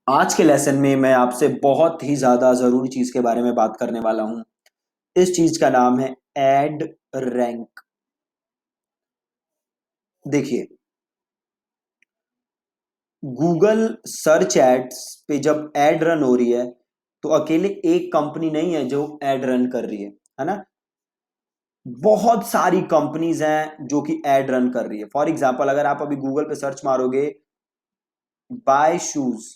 आज के लेसन में मैं आपसे बहुत ही ज्यादा जरूरी चीज के बारे में बात करने वाला हूं। इस चीज का नाम है एड रैंक। देखिए, गूगल सर्च एड्स पे जब एड रन हो रही है तो अकेले एक कंपनी नहीं है जो एड रन कर रही है ना। बहुत सारी कंपनीज हैं जो कि एड रन कर रही है। फॉर एग्जांपल, अगर आप अभी गूगल पे सर्च मारोगे बाय शूज,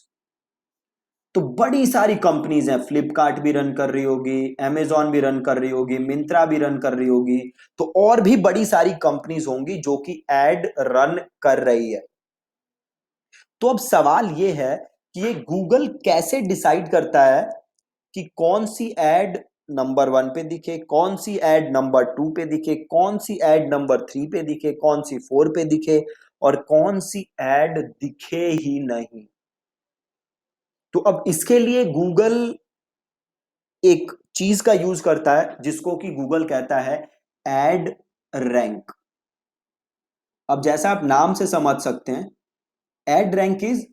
तो बड़ी सारी कंपनीज हैं। फ्लिपकार्ट भी रन कर रही होगी, amazon भी रन कर रही होगी, मिंत्रा भी रन कर रही होगी। तो और भी बड़ी सारी कंपनीज होंगी जो कि एड रन कर रही है। तो अब सवाल यह है कि ये गूगल कैसे डिसाइड करता है कि कौन सी एड नंबर 1 पे दिखे, कौन सी एड नंबर 2 पे दिखे, कौन सी एड नंबर 3 पे दिखे, कौन सी 4 पे दिखे और कौन सी एड दिखे ही नहीं। तो अब इसके लिए गूगल एक चीज का यूज करता है जिसको कि गूगल कहता है एड रैंक। अब जैसा आप नाम से समझ सकते हैं, एड रैंक इज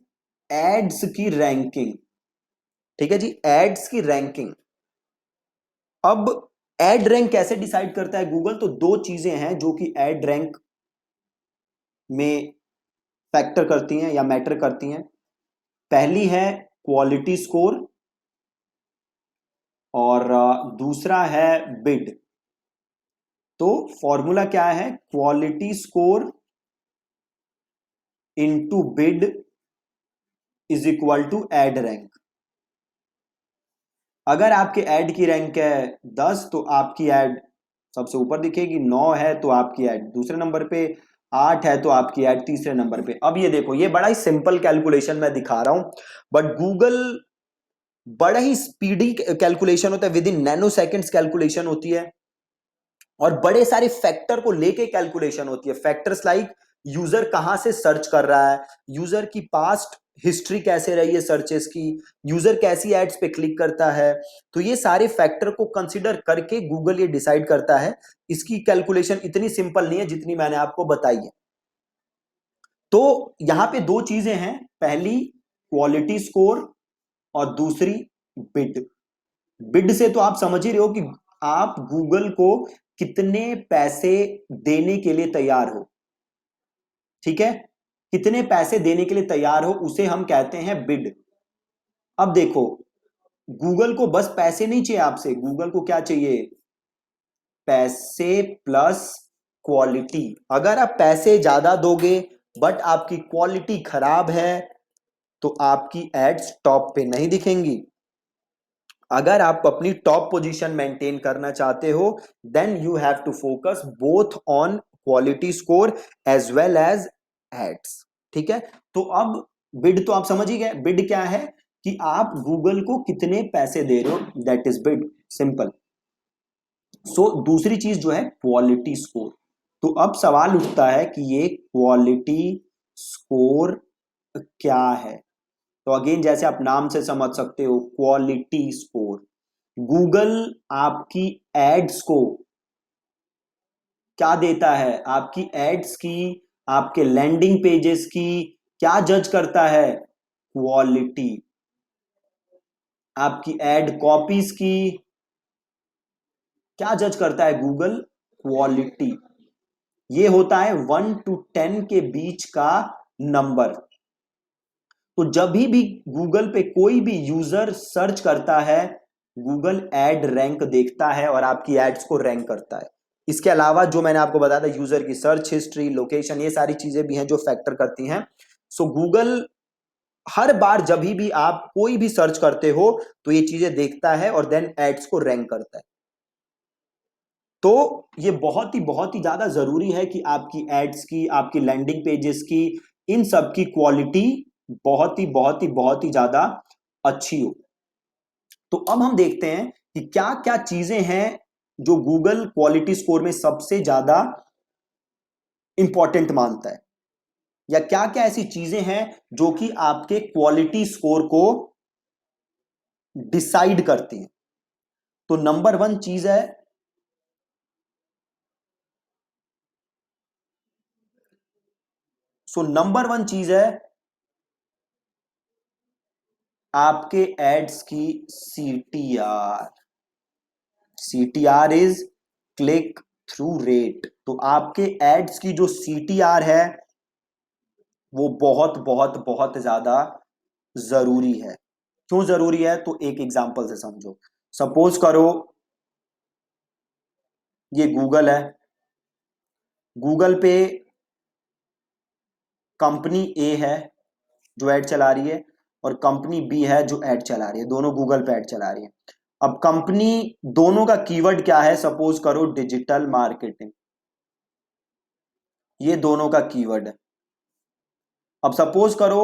एड्स की रैंकिंग। ठीक है जी, एड्स की रैंकिंग। अब एड रैंक कैसे डिसाइड करता है गूगल? तो दो चीजें हैं जो कि एड रैंक में फैक्टर करती हैं या मैटर करती हैं। पहली है क्वालिटी स्कोर और दूसरा है बिड। तो फॉर्मूला क्या है? Quality score into bid is equal to ad rank. अगर आपके ऐड की रैंक है 10 तो आपकी ऐड सबसे ऊपर दिखेगी, 9 है तो आपकी ऐड दूसरे नंबर पे, 8 है तो आपकी ऐड तीसरे नंबर पे। अब ये देखो, ये बड़ा ही सिंपल कैलकुलेशन मैं दिखा रहा हूं, बट गूगल बड़ा ही स्पीडी कैलकुलेशन होता है, with in nano seconds calculation होती है और बड़े सारे फैक्टर को लेके कैलकुलेशन होती है। फैक्टर्स लाइक यूजर कहां से सर्च कर रहा है, यूजर की पास्ट हिस्ट्री कैसे रही है सर्चेस की, यूजर कैसी एड्स पे क्लिक करता है। तो ये सारे फैक्टर को कंसीडर करके गूगल ये डिसाइड करता है। इसकी कैलकुलेशन इतनी सिंपल नहीं है जितनी मैंने आपको बताई है। तो यहां पे दो चीजें हैं, पहली क्वालिटी स्कोर और दूसरी बिड। बिड से तो आप समझ ही रहे हो कि आप गूगल को कितने पैसे देने के लिए तैयार हो। ठीक है, कितने पैसे देने के लिए तैयार हो उसे हम कहते हैं बिड। अब देखो, गूगल को बस पैसे नहीं चाहिए आपसे, गूगल को क्या चाहिए? पैसे प्लस क्वालिटी। अगर आप पैसे ज्यादा दोगे बट आपकी क्वालिटी खराब है तो आपकी एड्स टॉप पे नहीं दिखेंगी। अगर आप अपनी टॉप पोजीशन मेंटेन करना चाहते हो then you have to focus both on quality score as well as ads. ठीक है, तो अब बिड तो आप समझ ही गए। बिड क्या है कि आप गूगल को कितने पैसे दे रहे हो, दैट इज बिड, सिंपल। सो दूसरी चीज जो है क्वालिटी स्कोर। तो अब सवाल उठता है कि ये क्वालिटी स्कोर क्या है? तो अगेन, जैसे आप नाम से समझ सकते हो, क्वालिटी स्कोर। गूगल आपकी एड्स को क्या देता है? आपकी एड्स की, आपके लैंडिंग पेजेस की क्या जज करता है? क्वालिटी। आपकी एड कॉपीज की क्या जज करता है गूगल? क्वालिटी। ये होता है 1 to 10 के बीच का नंबर। तो जब भी गूगल पे कोई भी यूजर सर्च करता है, गूगल एड रैंक देखता है और आपकी एड्स को रैंक करता है। इसके अलावा जो मैंने आपको बताया था, यूजर की सर्च हिस्ट्री, लोकेशन, ये सारी चीजें भी हैं जो फैक्टर करती हैं। सो गूगल हर बार जब भी आप कोई भी सर्च करते हो तो ये चीजें देखता है और देन एड्स को रैंक करता है। तो ये बहुत ही ज्यादा जरूरी है कि आपकी एड्स की, आपकी लैंडिंग पेजेस की, इन सब की क्वालिटी बहुत ही ज्यादा अच्छी हो। तो अब हम देखते हैं कि क्या क्या चीजें हैं जो गूगल क्वालिटी स्कोर में सबसे ज्यादा इंपॉर्टेंट मानता है, या क्या क्या ऐसी चीजें हैं जो कि आपके क्वालिटी स्कोर को डिसाइड करती हैं। तो नंबर 1 चीज है, नंबर 1 चीज है आपके एड्स की CTR, CTR is click through rate. तो आपके एड्स की जो सीटीआर है वो बहुत बहुत बहुत ज्यादा जरूरी है। क्यों जरूरी है? तो एक एग्जांपल से समझो। सपोज करो ये गूगल है, गूगल पे कंपनी ए है जो ऐड चला रही है और कंपनी बी है जो ऐड चला रही है, दोनों गूगल पे ऐड चला रही है। अब कंपनी दोनों का कीवर्ड क्या है? सपोज करो डिजिटल मार्केटिंग, ये दोनों का कीवर्ड है। अब सपोज करो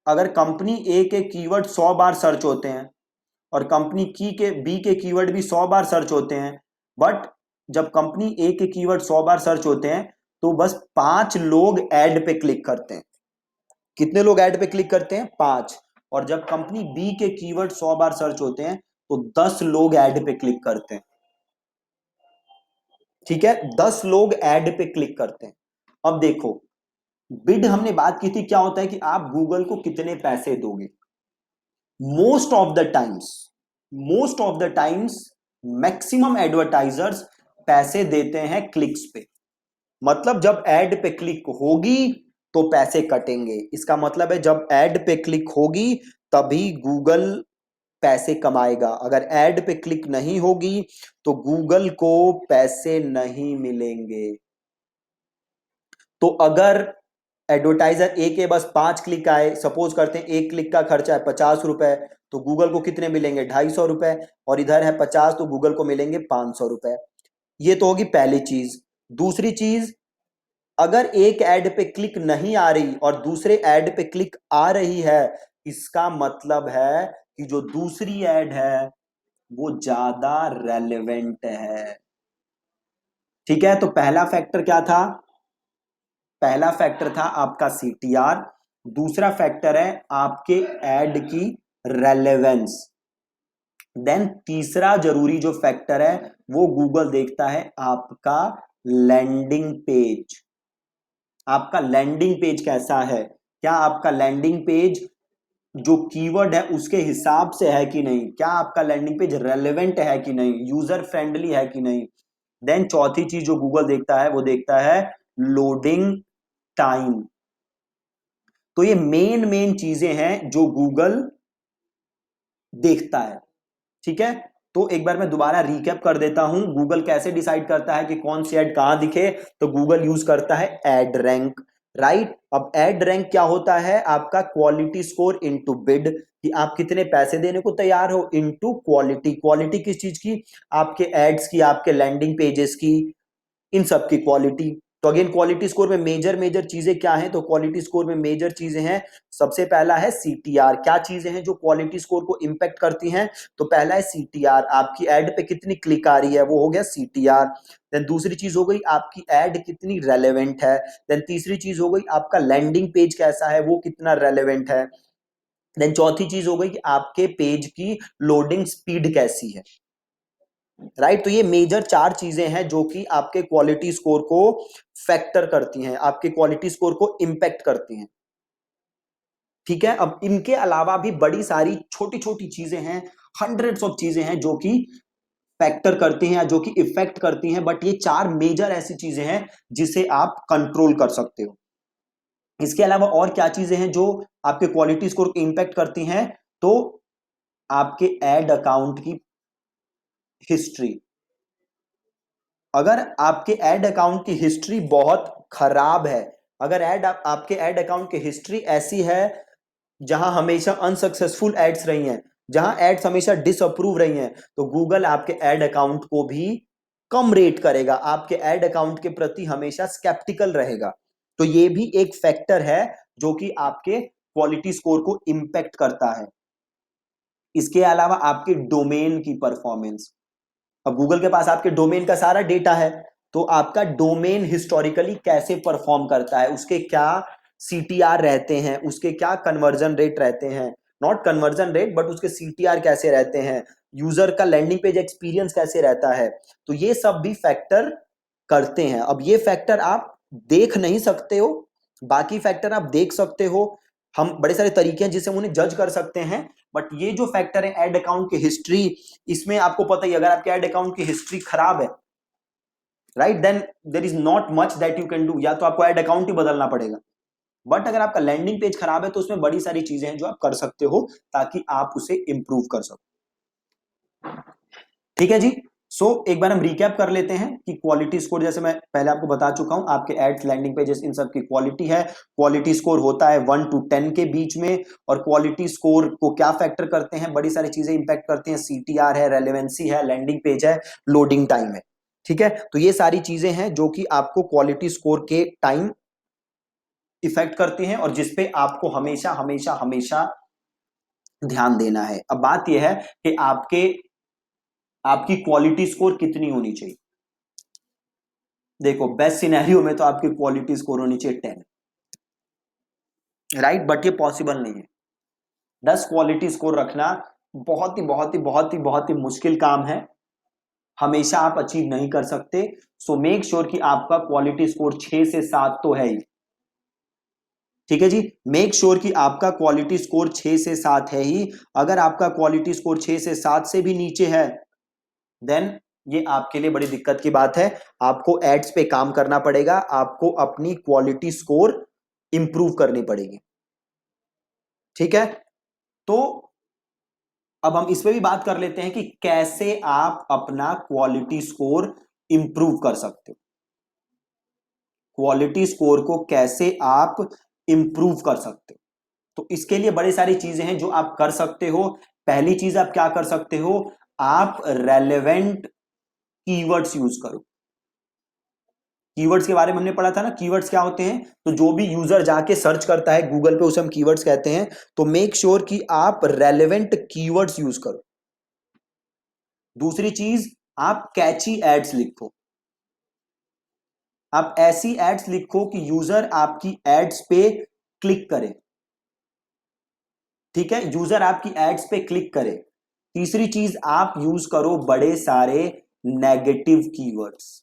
अगर कंपनी ए के कीवर्ड 100 बार सर्च होते हैं और कंपनी की के बी के कीवर्ड भी 100 बार सर्च होते हैं, बट जब कंपनी ए के कीवर्ड 100 बार सर्च होते हैं तो बस 5 लोग ऐड पे क्लिक करते हैं। कितने लोग ऐड पे क्लिक करते हैं? 5। और जब कंपनी बी के कीवर्ड 100 बार सर्च होते हैं तो 10 लोग ऐड पे क्लिक करते हैं। ठीक है, 10 लोग ऐड पे क्लिक करते हैं। अब देखो, बिड हमने बात की थी, क्या होता है कि आप गूगल को कितने पैसे दोगे। Most of the times, most of the times maximum advertisers पैसे देते हैं क्लिक्स पे। मतलब जब एड पे क्लिक होगी तो पैसे कटेंगे। इसका मतलब है जब एड पे क्लिक होगी तभी गूगल पैसे कमाएगा। अगर एड पे क्लिक नहीं होगी तो गूगल को पैसे नहीं मिलेंगे। तो अगर एडवर्टाइजर ए के बस 5 क्लिक आए, सपोज करते हैं एक क्लिक का खर्चा है 50 रुपए, तो गूगल को कितने मिलेंगे? 250 रुपए। और इधर है 50 तो गूगल को मिलेंगे 500 रुपए। ये तो होगी पहली चीज। दूसरी चीज, अगर एक ऐड पे क्लिक नहीं आ रही और दूसरे ऐड पे क्लिक आ रही है, इसका मतलब है कि जो दूसरी ऐड है वो ज्यादा रेलेवेंट है। ठीक है, तो पहला फैक्टर क्या था? पहला फैक्टर था आपका सीटीआर। दूसरा फैक्टर है आपके ऐड की रेलेवेंस। देन तीसरा जरूरी जो फैक्टर है वो गूगल देखता है आपका लैंडिंग पेज। आपका लैंडिंग पेज कैसा है? क्या आपका लैंडिंग पेज जो कीवर्ड है उसके हिसाब से है कि नहीं? क्या आपका लैंडिंग पेज रेलेवेंट है कि नहीं, यूजर फ्रेंडली है कि नहीं? देन चौथी चीज जो गूगल देखता है वो देखता है लोडिंग टाइम। तो ये मेन मेन चीजें हैं जो गूगल देखता है। ठीक है, तो एक बार मैं दोबारा रिकैप कर देता हूं गूगल कैसे डिसाइड करता है कि कौन सी ऐड कहां दिखे। तो गूगल यूज करता है एड रैंक, राइट। अब एड रैंक क्या होता है? आपका क्वालिटी स्कोर इनटू बिड, कि आप कितने पैसे देने को तैयार हो, इनटू क्वालिटी। क्वालिटी किस चीज की? आपके एड्स की, आपके लैंडिंग पेजेस की, इन सब की क्वालिटी। तो अगेन क्वालिटी स्कोर में मेजर मेजर चीजें क्या हैं? तो क्वालिटी स्कोर में मेजर चीजें हैं, सबसे पहला है सीटीआर। क्या चीजें हैं जो क्वालिटी स्कोर को इंपैक्ट करती हैं? तो पहला है सीटीआर, आपकी एड पे कितनी क्लिक आ रही है, वो हो गया सीटीआर। देन दूसरी चीज हो गई आपकी एड कितनी रेलेवेंट है। देन तीसरी चीज हो गई आपका लैंडिंग पेज कैसा है, वो कितना रेलेवेंट है। देन चौथी चीज हो गई कि आपके पेज की लोडिंग स्पीड कैसी है, राइट। तो ये मेजर 4 चीजें हैं जो कि आपके क्वालिटी स्कोर को फैक्टर करती हैं, आपके क्वालिटी स्कोर को इंपैक्ट करती हैं। ठीक है, अब इनके अलावा भी बड़ी सारी छोटी छोटी चीजें हैं, हंड्रेड्स ऑफ चीजें हैं जो कि फैक्टर करती हैं, जो कि इफेक्ट करती हैं, बट ये 4 मेजर ऐसी चीजें हैं जिसे आप कंट्रोल कर सकते हो। इसके अलावा और क्या चीजें हैं जो आपके क्वालिटी स्कोर को इंपैक्ट करती हैं? तो आपके एड अकाउंट की हिस्ट्री। अगर आपके एड अकाउंट की हिस्ट्री बहुत खराब है, अगर आपके एड अकाउंट की हिस्ट्री ऐसी है जहां हमेशा अनसक्सेसफुल एड्स रही हैं, जहां एड्स हमेशा डिसअप्रूव रही हैं, तो गूगल आपके एड अकाउंट को भी कम रेट करेगा, आपके एड अकाउंट के प्रति हमेशा स्केप्टिकल रहेगा। तो ये भी एक फैक्टर है जो कि आपके क्वालिटी स्कोर को इंपैक्ट करता है। इसके अलावा आपके डोमेन की परफॉर्मेंस। अब गूगल के पास आपके डोमेन का सारा डेटा है, तो आपका डोमेन हिस्टोरिकली कैसे परफॉर्म करता है, उसके क्या सीटीआर रहते हैं, उसके क्या कन्वर्जन रेट रहते हैं, नॉट कन्वर्जन रेट बट उसके सीटीआर कैसे रहते हैं, यूजर का लैंडिंग पेज एक्सपीरियंस कैसे रहता है। तो ये सब भी फैक्टर करते हैं। अब ये फैक्टर आप देख नहीं सकते हो, बाकी फैक्टर आप देख सकते हो। हम बड़े सारे तरीके हैं जिससे हम उन्हें जज कर सकते हैं, बट ये जो फैक्टर है एड अकाउंट की हिस्ट्री, इसमें आपको पता ही अगर आपके एड अकाउंट की हिस्ट्री खराब है, right, then there is not much that you can do, या तो आपको एड अकाउंट ही बदलना पड़ेगा। बट अगर आपका लैंडिंग पेज खराब है तो उसमें बड़ी सारी चीजें हैं जो आप कर सकते हो ताकि आप उसे इंप्रूव कर सको। ठीक है जी। एक बार हम रिकैप कर लेते हैं कि क्वालिटी स्कोर, जैसे मैं पहले आपको बता चुका हूं, आपके एड्स, लैंडिंग पेजेस, इन सब की क्वालिटी है। क्वालिटी स्कोर होता है 1 to 10 के बीच में, और क्वालिटी स्कोर को क्या फैक्टर करते हैं, बड़ी सारी चीजें इंपैक्ट करती हैं, CTR है, रेलेवेंसी है, लैंडिंग पेज है, लोडिंग टाइम है। ठीक है, तो ये सारी चीजें हैं जो कि आपको क्वालिटी स्कोर के टाइम इफेक्ट करती हैं और जिसपे आपको हमेशा हमेशा हमेशा ध्यान देना है। अब बात यह है कि आपकी क्वालिटी स्कोर कितनी होनी चाहिए। देखो बेस्ट सिनेरियो में तो आपकी क्वालिटी स्कोर होनी चाहिए 10, राइट, बट ये पॉसिबल नहीं है। 10 क्वालिटी स्कोर रखना बहुत ही बहुत ही बहुत ही बहुत ही मुश्किल काम है, हमेशा आप अचीव नहीं कर सकते। सो मेक श्योर कि आपका क्वालिटी स्कोर 6 से 7 तो है ही। ठीक है जी, मेक श्योर कि आपका क्वालिटी स्कोर 6 से 7 है ही। अगर आपका क्वालिटी स्कोर 6 से 7 से भी नीचे है, देन ये आपके लिए बड़ी दिक्कत की बात है। आपको एड्स पे काम करना पड़ेगा, आपको अपनी क्वालिटी स्कोर इंप्रूव करनी पड़ेगी। ठीक है, तो अब हम इस पे भी बात कर लेते हैं कि कैसे आप अपना क्वालिटी स्कोर इंप्रूव कर सकते हो। क्वालिटी स्कोर को कैसे आप इंप्रूव कर सकते हो, तो इसके लिए बड़ी सारी चीजें हैं जो आप कर सकते हो। पहली चीज आप क्या कर सकते हो, आप रेलेवेंट कीवर्ड्स यूज करो। कीवर्ड्स के बारे में हमने पढ़ा था ना, कीवर्ड्स क्या होते हैं, तो जो भी यूजर जाके सर्च करता है गूगल पे उसे हम कीवर्ड्स कहते हैं। तो मेक श्योर कि आप रेलेवेंट कीवर्ड्स यूज करो। दूसरी चीज, आप कैची एड्स लिखो। आप ऐसी एड्स लिखो कि यूजर आपकी एड्स पे क्लिक करे। ठीक है, यूजर आपकी एड्स पे क्लिक करे। तीसरी चीज, आप यूज करो बड़े सारे नेगेटिव कीवर्ड्स।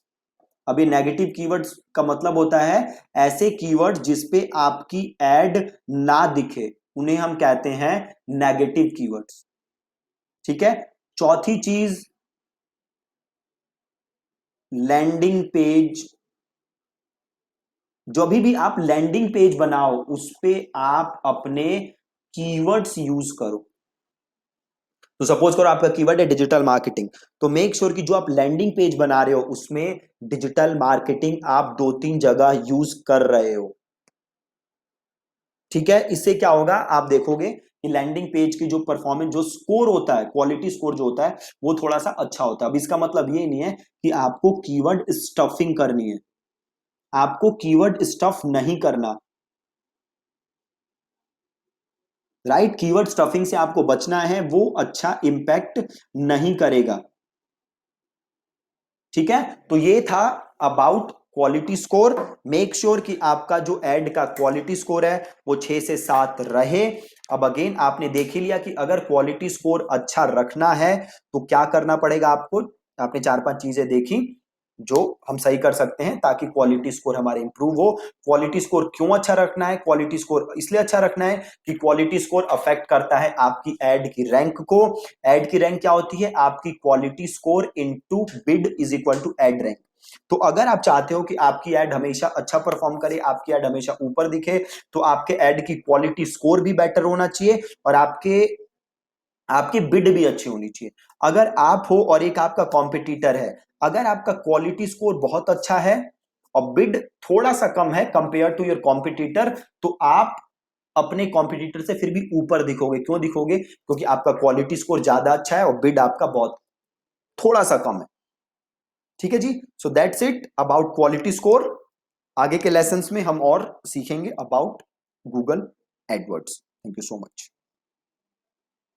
अभी नेगेटिव कीवर्ड्स का मतलब होता है ऐसे कीवर्ड जिसपे आपकी एड ना दिखे, उन्हें हम कहते हैं नेगेटिव कीवर्ड्स। ठीक है, चौथी चीज, लैंडिंग पेज, जो भी आप लैंडिंग पेज बनाओ उस पे आप अपने कीवर्ड्स यूज करो। तो सपोज करो आपका कीवर्ड है डिजिटल मार्केटिंग, तो मेक श्योर कि जो आप लैंडिंग पेज बना रहे हो उसमें डिजिटल मार्केटिंग आप 2-3 जगह यूज कर रहे हो। ठीक है, इससे क्या होगा, आप देखोगे कि लैंडिंग पेज की जो परफॉर्मेंस, जो स्कोर होता है, क्वालिटी स्कोर जो होता है वो थोड़ा सा अच्छा होता है। अब इसका मतलब ये नहीं है कि आपको कीवर्ड स्टफिंग करनी है, आपको कीवर्ड स्टफ नहीं करना, राइट। कीवर्ड स्टफिंग से आपको बचना है, वो अच्छा इंपैक्ट नहीं करेगा। ठीक है, तो ये था about quality score. Make sure कि आपका जो एड का क्वालिटी स्कोर है वो 6 से 7 रहे। अब अगेन आपने देख ही लिया कि अगर क्वालिटी स्कोर अच्छा रखना है तो क्या करना पड़ेगा आपको। आपने 4-5 चीजें देखी जो हम सही कर सकते हैं ताकि क्वालिटी स्कोर हमारे इंप्रूव हो। क्वालिटी स्कोर क्यों अच्छा रखना है, क्वालिटी स्कोर इसलिए अच्छा रखना है कि क्वालिटी स्कोर अफेक्ट करता है आपकी एड की रैंक को। एड की रैंक क्या होती है, आपकी quality score into bid is equal to ad rank. तो अगर आप चाहते हो कि आपकी एड हमेशा अच्छा परफॉर्म करे, आपकी एड हमेशा ऊपर दिखे, तो आपके एड की क्वालिटी स्कोर भी बेटर होना चाहिए और आपकी बिड भी अच्छी होनी चाहिए। अगर आप हो और एक आपका कॉम्पिटिटर है, अगर आपका क्वालिटी स्कोर बहुत अच्छा है और बिड थोड़ा सा कम है कंपेयर टू योर कॉम्पिटिटर, तो आप अपने कॉम्पिटिटर से फिर भी ऊपर दिखोगे। क्यों दिखोगे, क्योंकि आपका क्वालिटी स्कोर ज्यादा अच्छा है और बिड आपका बहुत थोड़ा सा कम है। ठीक है जी, so that's it about quality score. आगे के लेसन्स में हम और सीखेंगे about Google AdWords. Thank you so much.